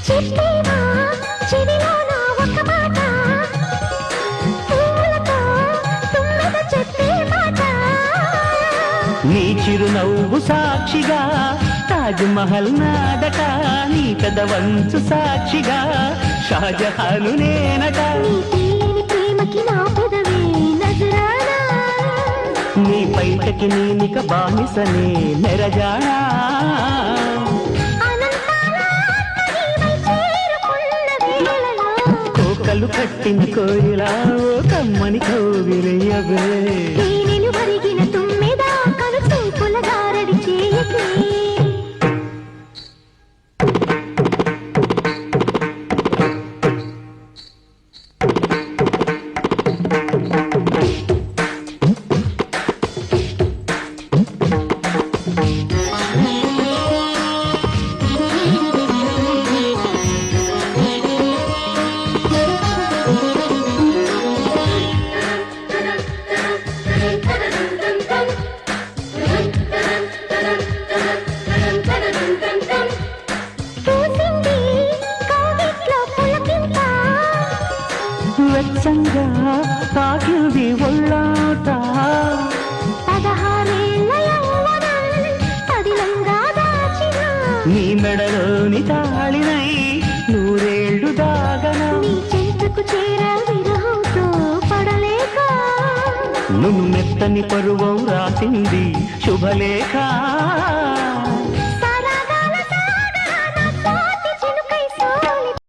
చెప్పేవా చెవిలోన ఒక మాట పూలతో తుమ్మెద చెప్పే మాట నీ చిరునవ్వు సాక్షిగా తాజ్ మహల్ నాడట నీ పెదవంచు సాక్షిగా షాజహాను నేనట నీ తీయని ప్రేమకి నా పెదవే నజరానా నీ పైటకి నేనిక బానిసనే నెరజానా కోకలు కట్టిన కోయిలా ఓ కమ్మని కోవిలయ్యవే తేనెలు వరిగిన తుమ్మెద కను చూపుల గారడి చేయకే వెచ్చంగా తాకింది ఒళ్ళాట 16 యవ్వనం పదిలంగా దాచిన నీ మెడలోని తాళినై నూరేళ్లు దాగనా నీ చెంతకు చేర విరహంతో పడలేక నువ్వు మెత్తని పరువం రాసింది శుభలేఖ